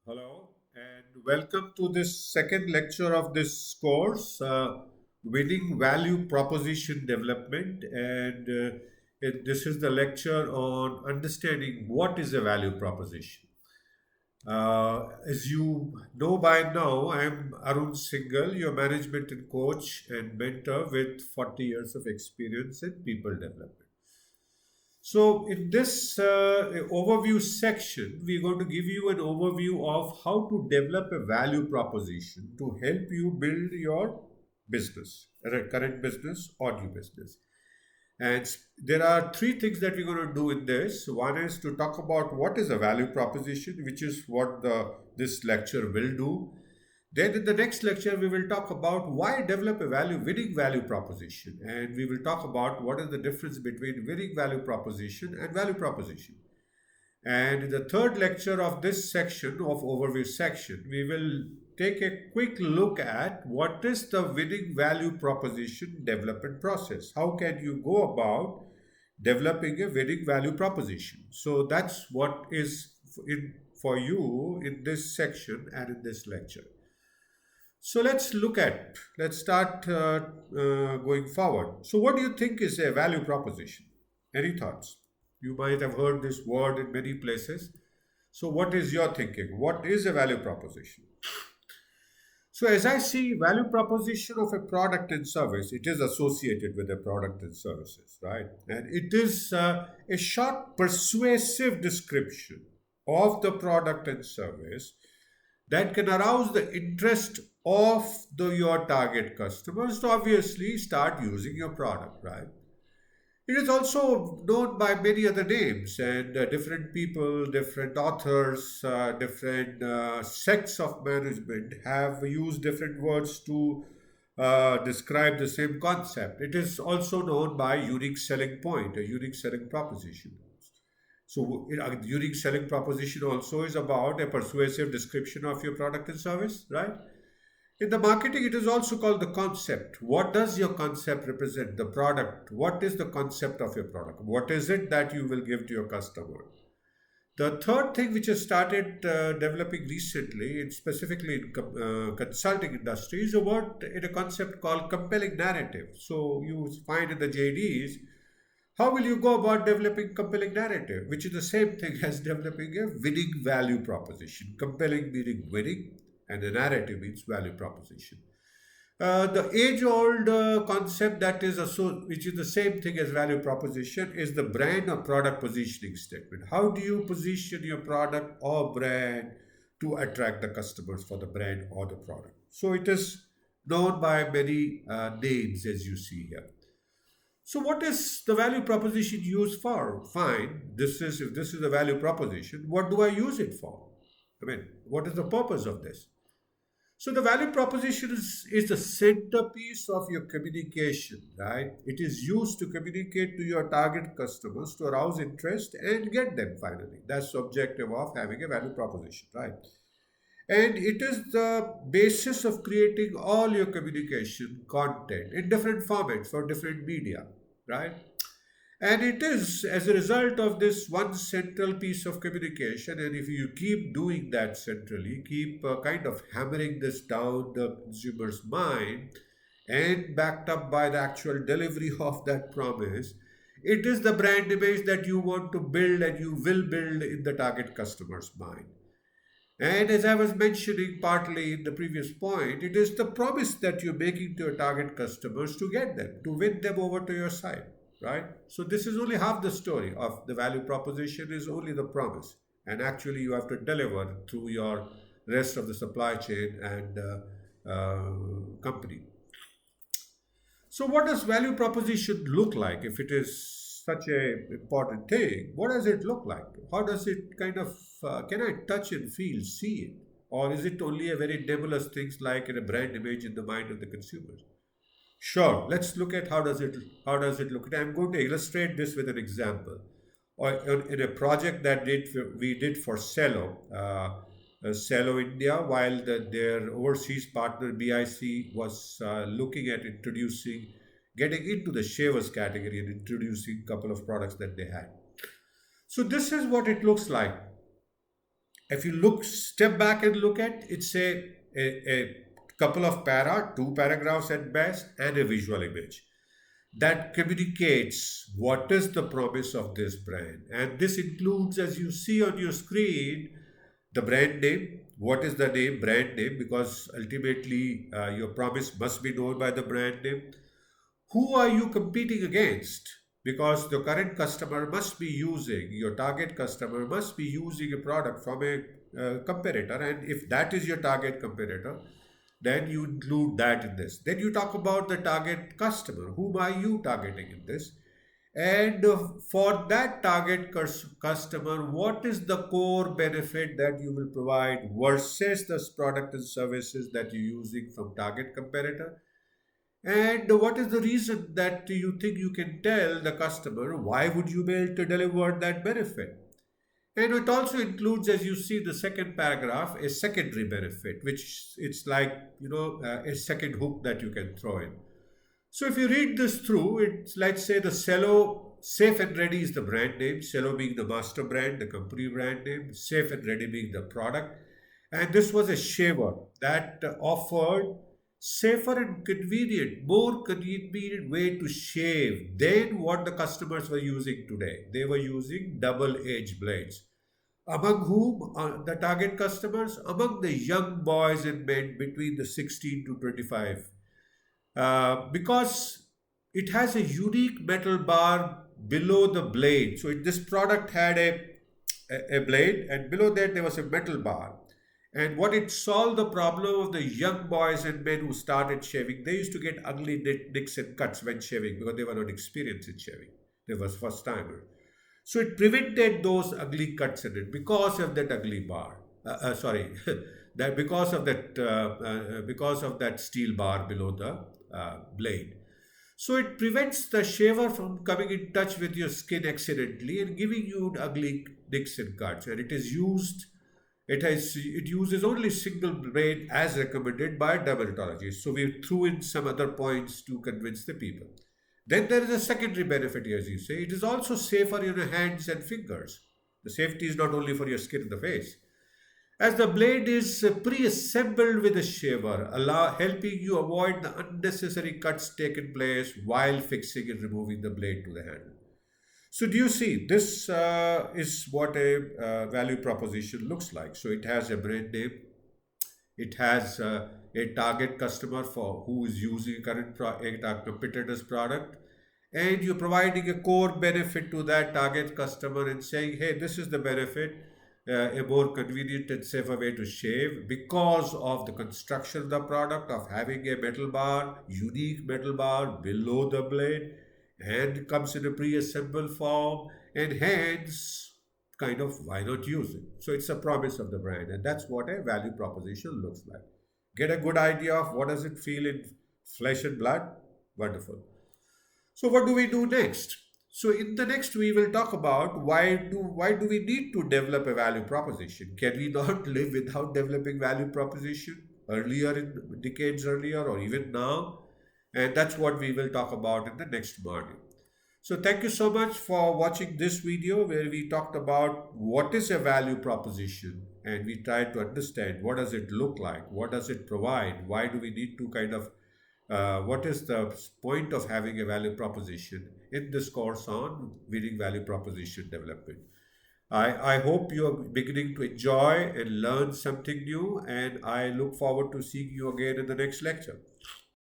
Hello, and welcome to this second lecture of this course, Winning Value Proposition Development. This is the lecture on understanding what is a value proposition. As you know by now, I am Arun Singhal, your management and coach and mentor with 40 years of experience in people development. So, in this overview section, we're going to give you an overview of how to develop a value proposition to help you build your business, current business or new business. There are three things that we're going to do in this. One is to talk about what is a value proposition, which is what this lecture will do. Then in the next lecture, we will talk about why develop a winning value proposition. And we will talk about what is the difference between winning value proposition and value proposition. And in the third lecture of this section of overview section, we will take a quick look at what is the winning value proposition development process. How can you go about developing a winning value proposition? So that's what is for you in this section and in this lecture. So let's start going forward. So, what do you think is a value proposition? Any thoughts? You might have heard this word in many places. So, what is your thinking? What is a value proposition? So, as I see, value proposition of a product and service, it is associated with a product and services, right? And it is a short, persuasive description of the product and service that can arouse the interest of your target customers to obviously start using your product, right? It is also known by many other names, and different people, different authors, different sects of management have used different words to describe the same concept. It is also known by unique selling point, a unique selling proposition. So, a unique selling proposition also is about a persuasive description of your product and service, right? In the marketing, it is also called the concept. What does your concept represent? The product. What is the concept of your product? What is it that you will give to your customer? The third thing which has started developing recently, specifically in consulting industry, is a word in a concept called compelling narrative. So you find in the JDs, how will you go about developing compelling narrative, which is the same thing as developing a winning value proposition. Compelling meaning winning, and the narrative means value proposition. The age-old concept that is which is the same thing as value proposition, is the brand or product positioning statement. How do you position your product or brand to attract the customers for the brand or the product? So it is known by many names, as you see here. So what is the value proposition used for? Fine. If this is a value proposition, what do I use it for? I mean, what is the purpose of this? So the value proposition is the centerpiece of your communication, right? It is used to communicate to your target customers to arouse interest and get them finally. That's the objective of having a value proposition, right? And it is the basis of creating all your communication content in different formats for different media, right? And it is as a result of this one central piece of communication. And if you keep doing that centrally, keep kind of hammering this down the consumer's mind and backed up by the actual delivery of that promise, it is the brand image that you want to build and you will build in the target customer's mind. And as I was mentioning partly in the previous point, it is the promise that you're making to your target customers to get them, to win them over to your side, right? So this is only half the story of the value proposition, is only the promise. And actually you have to deliver through your rest of the supply chain and company. So what does value proposition look like if it is such a important thing? What does it look like? How does it kind of, can I touch and feel, see it? Or is it only a very nebulous things like in a brand image in the mind of the consumers? Sure, let's look at how does it look. I'm going to illustrate this with an example. Or in a project that we did for Cello, Cello India, while their overseas partner BIC was looking at getting into the shavers category and introducing a couple of products that they had. So this is what it looks like. If you look, step back and look at, it's a couple of two paragraphs at best, and a visual image that communicates what is the promise of this brand. And this includes, as you see on your screen, the brand name. What is the name, brand name? Because ultimately, your promise must be known by the brand name. Who are you competing against? Because the current customer must be using, your target customer must be using a product from a competitor. And if that is your target competitor, then you include that in this. Then you talk about the target customer. Whom are you targeting in this? And for that target customer, what is the core benefit that you will provide versus the product and services that you're using from target competitor? And what is the reason that you think you can tell the customer why would you be able to deliver that benefit? And it also includes, as you see the second paragraph, a secondary benefit, which it's like, a second hook that you can throw in. So if you read this through, it's, let's say, the Cello Safe and Ready is the brand name, Cello being the master brand, the company brand name, Safe and Ready being the product. And this was a shaver that offered safer and more convenient way to shave than what the customers were using today. They were using double-edged blades. Among whom are the target customers? Among the young boys and men between the 16 to 25, because it has a unique metal bar below the blade. So this product had a blade, and below that there was a metal bar. And what it solved the problem of the young boys and men who started shaving. They used to get ugly nicks and cuts when shaving because they were not experienced in shaving. They were first timers. So it prevented those ugly cuts in it because of that ugly bar. Sorry, that because of that steel bar below the blade. So it prevents the shaver from coming in touch with your skin accidentally and giving you ugly nicks and cuts. And it uses only single blade as recommended by dermatologists. So we threw in some other points to convince the people. Then there is a secondary benefit, as you say. It is also safer in your hands and fingers. The safety is not only for your skin and the face, as the blade is pre-assembled with a shaver, helping you avoid the unnecessary cuts taken place while fixing and removing the blade to the handle. So do you see, this is what a value proposition looks like. So it has a brand name, it has a target customer for who is using a competitor's product, and you're providing a core benefit to that target customer and saying, hey, this is the benefit, a more convenient and safer way to shave because of the construction of the product, of having a metal bar, unique metal bar below the blade, and it comes in a pre-assembled form, and hence, kind of, why not use it? So it's a promise of the brand, and that's what a value proposition looks like. Get a good idea of what does it feel in flesh and blood? Wonderful. So what do we do next? So in the next we will talk about why do we need to develop a value proposition? Can we not live without developing value proposition earlier in decades earlier or even now? And that's what we will talk about in the next module. So thank you so much for watching this video where we talked about what is a value proposition, and we tried to understand what does it look like, what does it provide, why do we need to kind of what is the point of having a value proposition in this course on winning value proposition development. I hope you are beginning to enjoy and learn something new, and I look forward to seeing you again in the next lecture.